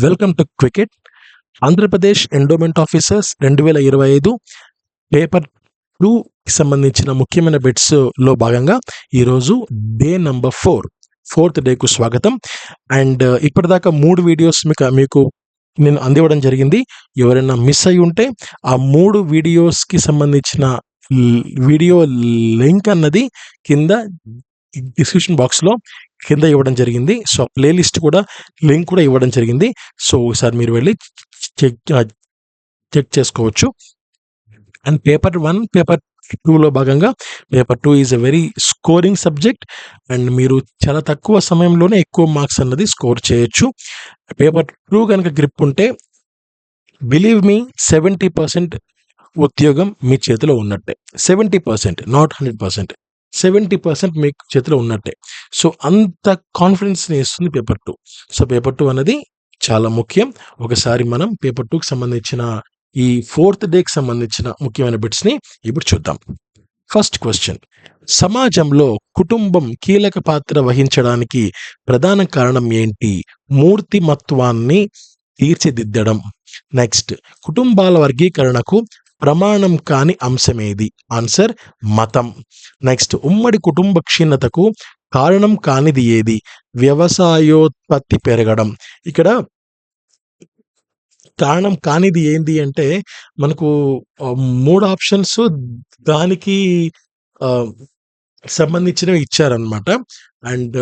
Welcome to cricket. Andhra Pradesh endowment officers 2025 paper 2కి సంబంధించిన ముఖ్యమైన బిట్స్లో భాగంగా ఈరోజు డే నంబర్ 4th డేకు స్వాగతం. అండ్ ఇప్పటిదాకా 3 వీడియోస్ మీకు నేను అందివ్వడం జరిగింది. ఎవరైనా మిస్ అయి ఉంటే ఆ 3 వీడియోస్కి సంబంధించిన వీడియో లింక్ అన్నది కింద డిస్క్రిప్షన్ బాక్స్లో కింద ఇవ్వడం జరిగింది. సో ప్లేలిస్ట్ కూడా లింక్ కూడా ఇవ్వడం జరిగింది. సో ఒకసారి మీరు వెళ్ళి చెక్ చేసుకోవచ్చు. అండ్ పేపర్ 1 పేపర్ 2లో భాగంగా paper 2 is a very scoring subject and మీరు చాలా తక్కువ సమయంలోనే ఎక్కువ మార్క్స్ అన్నది స్కోర్ చేయొచ్చు. పేపర్ 2 కనుక గ్రిప్ ఉంటే బిలీవ్ మీ 70% ఉద్యోగం మీ చేతిలో ఉన్నట్టే. 70%, నాట్ 100%. 70% మీ చేతిలో ఉన్నట్టే. సో అంత కాన్ఫిడెన్స్ని ఇస్తుంది పేపర్ 2. సో పేపర్ 2 అనేది చాలా ముఖ్యం. ఒకసారి మనం పేపర్ 2కి సంబంధించిన ఈ 4th డేకి సంబంధించిన ముఖ్యమైన బిట్స్ని ఇప్పుడు చూద్దాం. ఫస్ట్ క్వశ్చన్, సమాజంలో కుటుంబం కీలక పాత్ర వహించడానికి ప్రధాన కారణం ఏంటి? మూర్తిమత్వాన్ని తీర్చిదిద్దడం. నెక్స్ట్, కుటుంబాల వర్గీకరణకు ప్రమాణం కాని అంశమేది? ఆన్సర్ మతం. నెక్స్ట్, ఉమ్మడి కుటుంబ క్షీణతకు కారణం కానిది ఏది? వ్యవసాయోత్పత్తి పెరగడం. ఇక్కడ కారణం కానిది ఏంది అంటే మనకు 3 ఆప్షన్స్ దానికి సంబంధించినవి ఇచ్చారనమాట. అండ్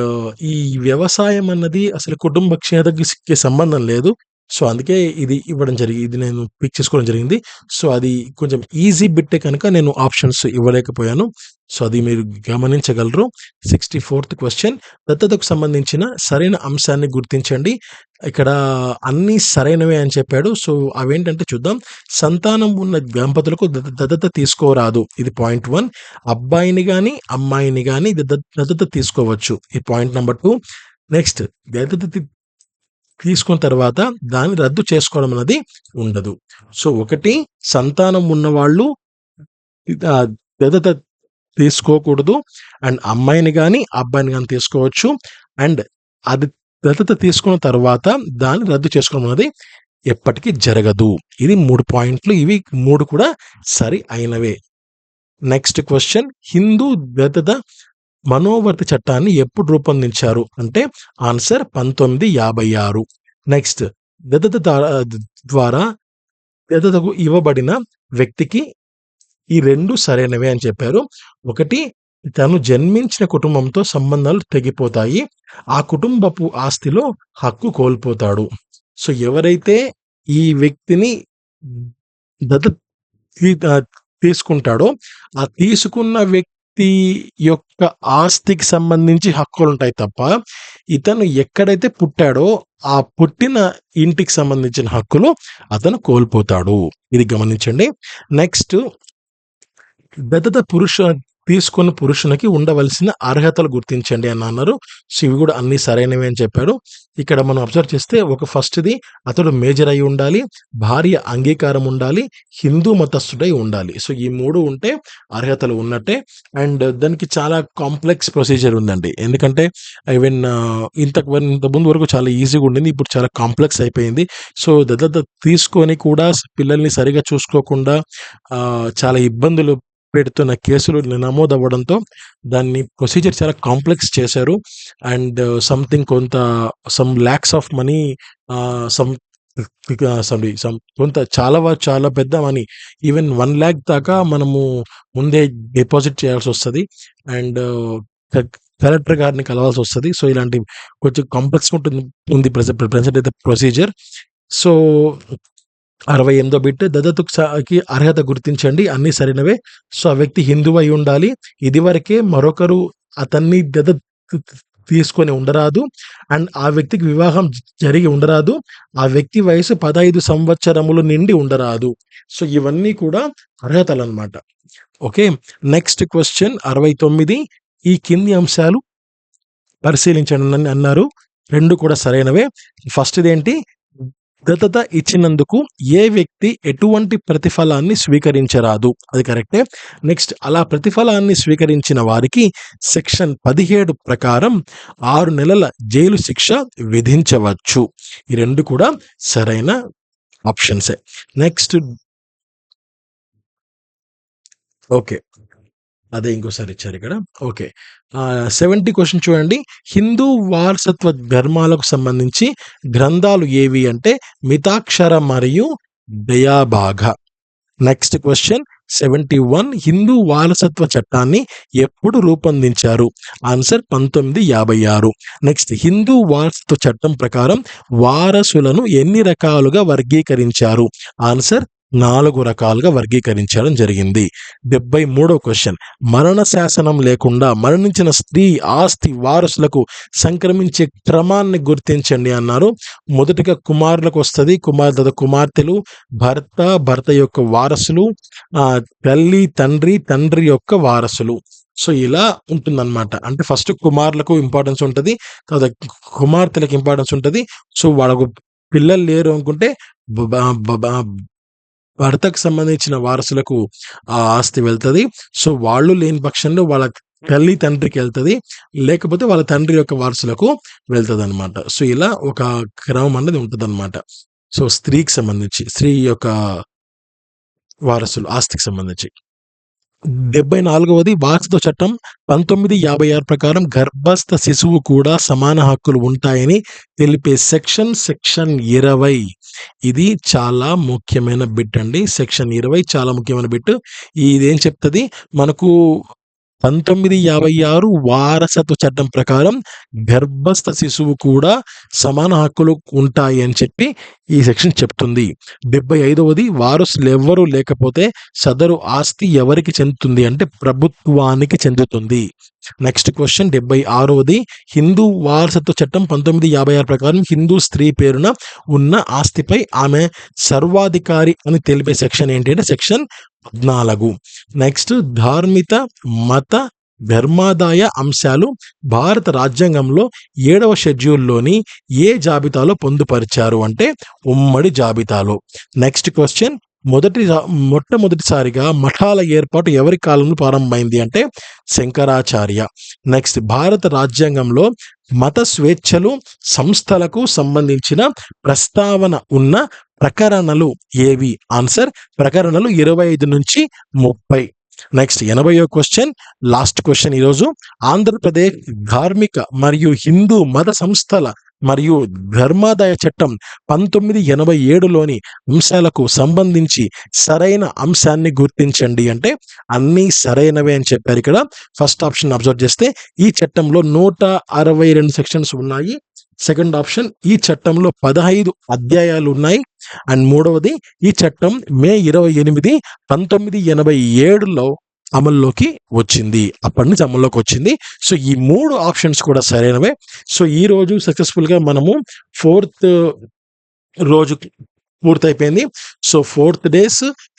ఈ వ్యవసాయం అన్నది అసలు కుటుంబ క్షీణతకి సంబంధం లేదు. సో అందుకే ఇది ఇవ్వడం జరిగింది, ఇది నేను పిక్ చేసుకోవడం జరిగింది. సో అది కొంచెం ఈజీ బిట్టే కనుక నేను ఆప్షన్స్ ఇవ్వలేకపోయాను. సో అది మీరు గమనించగలరు. 64th క్వశ్చన్, దత్తతకు సంబంధించిన సరైన అంశాన్ని గుర్తించండి. ఇక్కడ అన్నీ సరైనవే అని చెప్పాడు. సో అవేంటంటే చూద్దాం. సంతానం ఉన్న దంపతులకు దత్తత తీసుకోరాదు, ఇది పాయింట్ 1. అబ్బాయిని కానీ అమ్మాయిని కానీ దత్తత తీసుకోవచ్చు, ఇది పాయింట్ నెంబర్ 2. నెక్స్ట్, దత్తత తీసుకున్న తర్వాత దాన్ని రద్దు చేసుకోవడం అనేది ఉండదు. సో ఒకటి, సంతానం ఉన్నవాళ్ళు దత్తత తీసుకోకూడదు. అండ్ అమ్మాయిని కానీ అబ్బాయిని కానీ తీసుకోవచ్చు. అండ్ అది దత్తత తీసుకున్న తర్వాత దాన్ని రద్దు చేసుకోవడం అనేది ఎప్పటికీ జరగదు. ఇది 3 పాయింట్లు. ఇవి 3 కూడా సరి అయినవే. నెక్స్ట్ క్వశ్చన్, హిందూ దత్తత మనోవర్తి చట్టాన్ని ఎప్పుడు రూపొందించారు అంటే ఆన్సర్ 1956. నెక్స్ట్, దత్తత ద్వారా దత్తతకు ఇవ్వబడిన వ్యక్తికి ఈ 2 సరైనవే అని చెప్పారు. ఒకటి, తను జన్మించిన కుటుంబంతో సంబంధాలు తెగిపోతాయి, ఆ కుటుంబపు ఆస్తిలో హక్కు కోల్పోతాడు. సో ఎవరైతే ఈ వ్యక్తిని దత్తత తీసుకుంటాడో ఆ తీసుకున్న వ్యక్తి యొక్క ఆస్తికి సంబంధించి హక్కులు ఉంటాయి తప్ప ఇతను ఎక్కడైతే పుట్టాడో ఆ పుట్టిన ఇంటికి సంబంధించిన హక్కులు అతను కోల్పోతాడు, ఇది గమనించండి. నెక్స్ట్, దత్తత తీసుకున్న పురుషునికి ఉండవలసిన అర్హతలు గుర్తించండి అని అన్నారు. సో ఇవి కూడా అన్ని సరైనవి అని చెప్పాడు. ఇక్కడ మనం అబ్జర్వ్ చేస్తే ఒక ఫస్ట్ది, అతడు మేజర్ అయి ఉండాలి, భార్య అంగీకారం ఉండాలి, హిందూ మతస్థుడై ఉండాలి. సో ఈ 3 ఉంటే అర్హతలు ఉన్నట్టే. అండ్ దానికి చాలా కాంప్లెక్స్ ప్రొసీజర్ ఉందండి. ఎందుకంటే ఈవెన్ ఇంత ముందు వరకు చాలా ఈజీగా ఉండింది, ఇప్పుడు చాలా కాంప్లెక్స్ అయిపోయింది. సో దత్తత తీసుకొని కూడా పిల్లల్ని సరిగా చూసుకోకుండా చాలా ఇబ్బందులు పెడుతున్న కేసులు నమోదు అవ్వడంతో దాన్ని ప్రొసీజర్ చాలా కాంప్లెక్స్ చేశారు. And some lakhs of money, కొంత చాలా పెద్ద మనీ, ఈవెన్ 1 lakh దాకా మనము ముందే డిపాజిట్ చేయాల్సి వస్తుంది. అండ్ కలెక్టర్ గారిని కలవాల్సి వస్తుంది. సో ఇలాంటి కొంచెం కాంప్లెక్స్ ఉంది ప్రెసెంట్ అయితే ప్రొసీజర్. సో 68వ బిట్, దత్తతకి అర్హత గుర్తించండి, అన్ని సరైనవే. సో ఆ వ్యక్తి హిందువు అయి ఉండాలి, ఇదివరకే మరొకరు అతన్ని దత్తత తీసుకొని ఉండరాదు, అండ్ ఆ వ్యక్తికి వివాహం జరిగి ఉండరాదు, ఆ వ్యక్తి వయసు 15 సంవత్సరములు నిండి ఉండరాదు. సో ఇవన్నీ కూడా అర్హతలు అన్నమాట. ఓకే, నెక్స్ట్ క్వశ్చన్ 69, ఈ కింది అంశాలు పరిశీలించండి అన్నారు. 2 కూడా సరైనవే. ఫస్ట్ది ఏంటి, దత్తత ఇచ్చినందుకు ఏ వ్యక్తి ఎటువంటి ప్రతిఫలాన్ని స్వీకరించరాదు. అది కరెక్టే. నెక్స్ట్ అలా ప్రతిఫలాన్ని స్వీకరించిన వారికి సెక్షన్ 17 ప్రకారం 6 నెలల జైలు శిక్ష విధించవచ్చు. ఈ 2 కూడా సరైన ఆప్షన్సే. Next okay. అదే ఇంకోసారి ఇచ్చారు ఇక్కడ. ఓకే. 70 క్వెషన్ చూడండి. హిందూ వారసత్వ ధర్మాలకు సంబంధించి గ్రంథాలు ఏవి అంటే మితాక్షర మరియు దయాభాగ. నెక్స్ట్ క్వెషన్ 71 హిందూ వారసత్వ చట్టాన్ని ఎప్పుడు రూపొందించారు? ఆన్సర్ 1956. నెక్స్ట్ హిందూ వారసత్వ చట్టం ప్రకారం వారసులను ఎన్ని రకాలుగా వర్గీకరించారు? ఆన్సర్ 4 రకాలుగా వర్గీకరించడం జరిగింది. 73వ క్వశ్చన్ మరణ శాసనం లేకుండా మరణించిన స్త్రీ ఆస్తి వారసులకు సంక్రమించే క్రమాన్ని గుర్తించండి అన్నారు. మొదటిగా కుమారులకు వస్తుంది, కుమార్తెలు, భర్త యొక్క వారసులు, తల్లి తండ్రి యొక్క వారసులు. సో ఇలా ఉంటుందన్నమాట. అంటే ఫస్ట్ కుమారులకు ఇంపార్టెన్స్ ఉంటుంది, తర్వాత కుమార్తెలకు ఇంపార్టెన్స్ ఉంటుంది. సో వాళ్ళకు పిల్లలు లేరు అనుకుంటే భర్తకు సంబంధించిన వారసులకు ఆ ఆస్తి వెళ్తుంది. సో వాళ్ళు లేని పక్షంలో వాళ్ళ తల్లి తండ్రికి వెళ్తుంది, లేకపోతే వాళ్ళ తండ్రి యొక్క వారసులకు వెళ్తుంది అనమాట. సో ఇలా ఒక క్రమం అనేది ఉంటుంది అనమాట. సో స్త్రీకి సంబంధించి స్త్రీ యొక్క వారసులు ఆస్తికి సంబంధించి. 74వది వారసత్వ చట్టం 1956 ప్రకారం గర్భస్థ శిశువు కూడా సమాన హక్కులు ఉంటాయని తెలిపే సెక్షన్ 20. ఇది చాలా ముఖ్యమైన బిట్ అండి. సెక్షన్ 20 చాలా ముఖ్యమైన బిట్. ఇదేం చెప్తుంది మనకు 1956 వారసత్వ చట్టం ప్రకారం గర్భస్థ శిశువు కూడా సమాన హక్కులు ఉంటాయి అని చెప్పి ఈ సెక్షన్ చెప్తుంది. 75వది వారసులు ఎవ్వరూ లేకపోతే సదరు ఆస్తి ఎవరికి చెందుతుంది అంటే ప్రభుత్వానికి చెందుతుంది. నెక్స్ట్ క్వశ్చన్ 76వది హిందూ వారసత్వ చట్టం 1956 ప్రకారం హిందూ స్త్రీ పేరున ఉన్న ఆస్తిపై ఆమె సర్వాధికారి అని తెలిపే సెక్షన్ ఏంటి అంటే సెక్షన్ 14. నెక్స్ట్ ధార్మిక మత ధర్మాదాయ అంశాలు భారత రాజ్యాంగంలో 7వ షెడ్యూల్లోని ఏ జాబితాలో పొందుపరిచారు అంటే ఉమ్మడి జాబితాలో. నెక్స్ట్ క్వశ్చన్ మొట్టమొదటిసారిగా మఠాల ఏర్పాటు ఎవరి కాలంలో ప్రారంభమైంది అంటే శంకరాచార్య. నెక్స్ట్ భారత రాజ్యాంగంలో మత స్వేచ్ఛలు సంస్థలకు సంబంధించిన ప్రస్తావన ఉన్న ప్రకరణలు ఏవి? ఆన్సర్ ప్రకరణలు 25 నుంచి 30. నెక్స్ట్ 80వ క్వశ్చన్ లాస్ట్ క్వశ్చన్ ఈరోజు. ఆంధ్రప్రదేశ్ ధార్మిక మరియు హిందూ మత సంస్థల మరియు ధర్మాదాయ చట్టం 1987లోని అంశాలకు సంబంధించి సరైన అంశాన్ని గుర్తించండి అంటే అన్నీ సరైనవే అని చెప్పారు. ఇక్కడ ఫస్ట్ ఆప్షన్ అబ్జర్వ్ చేస్తే ఈ చట్టంలో 162 సెక్షన్స్ ఉన్నాయి. సెకండ్ ఆప్షన్ ఈ చట్టంలో 15 అధ్యాయాలు ఉన్నాయి. అండ్ మూడవది ఈ చట్టం మే 28, 1987లో అమల్లోకి వచ్చింది. అప్పటి నుంచి అమల్లోకి వచ్చింది. సో ఈ 3 ఆప్షన్స్ కూడా సరైనవే. సో ఈ రోజు సక్సెస్ఫుల్గా మనము 4th రోజు పూర్తయిపోయింది. సో 4th డే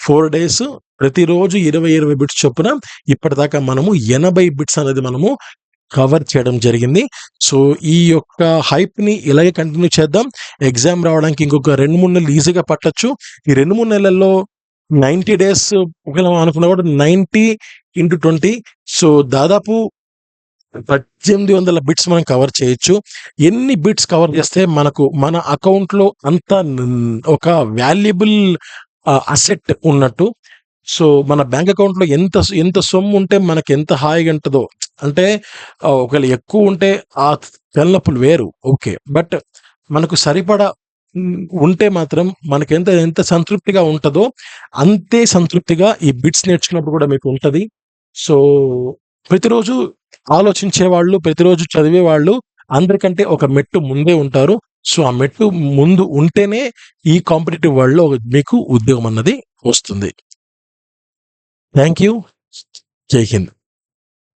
4 days ప్రతిరోజు 20 బిట్స్ చొప్పున ఇప్పటిదాకా మనము 80 బిట్స్ అనేది మనము కవర్ చేయడం జరిగింది. సో ఈ యొక్క హైప్ని ఇలాగే కంటిన్యూ చేద్దాం. ఎగ్జామ్ రావడానికి ఇంకొక 2-3 నెలలు ఈజీగా పట్టచ్చు. ఈ 2-3 నెలల్లో 90 days ఒకవేళ అనుకున్నా కూడా 90 × 20, సో దాదాపు 1800 బిట్స్ మనం కవర్ చేయొచ్చు. ఎన్ని బిట్స్ కవర్ చేస్తే మనకు మన అకౌంట్లో అంత ఒక వాల్యుబుల్ అసెట్ ఉన్నట్టు. సో మన బ్యాంక్ అకౌంట్లో ఎంత సొమ్ము ఉంటే మనకి ఎంత హాయిగా ఉంటుందో. అంటే ఒకవేళ ఎక్కువ ఉంటే ఆ తలనొప్పులు వేరు, ఓకే. బట్ మనకు సరిపడా ఉంటే మాత్రం మనకి ఎంత సంతృప్తిగా ఉంటుందో అంతే సంతృప్తిగా ఈ బిట్స్ నేర్చుకున్నప్పుడు కూడా మీకు ఉంటుంది. సో ప్రతిరోజు ఆలోచించే వాళ్ళు, ప్రతిరోజు చదివే వాళ్ళు అందరికంటే ఒక మెట్టు ముందే ఉంటారు. సో ఆ మెట్టు ముందు ఉంటేనే ఈ కాంపిటేటివ్ వరల్డ్లో మీకు ఉద్యోగం అన్నది వస్తుంది. Thank you. జై హింద్.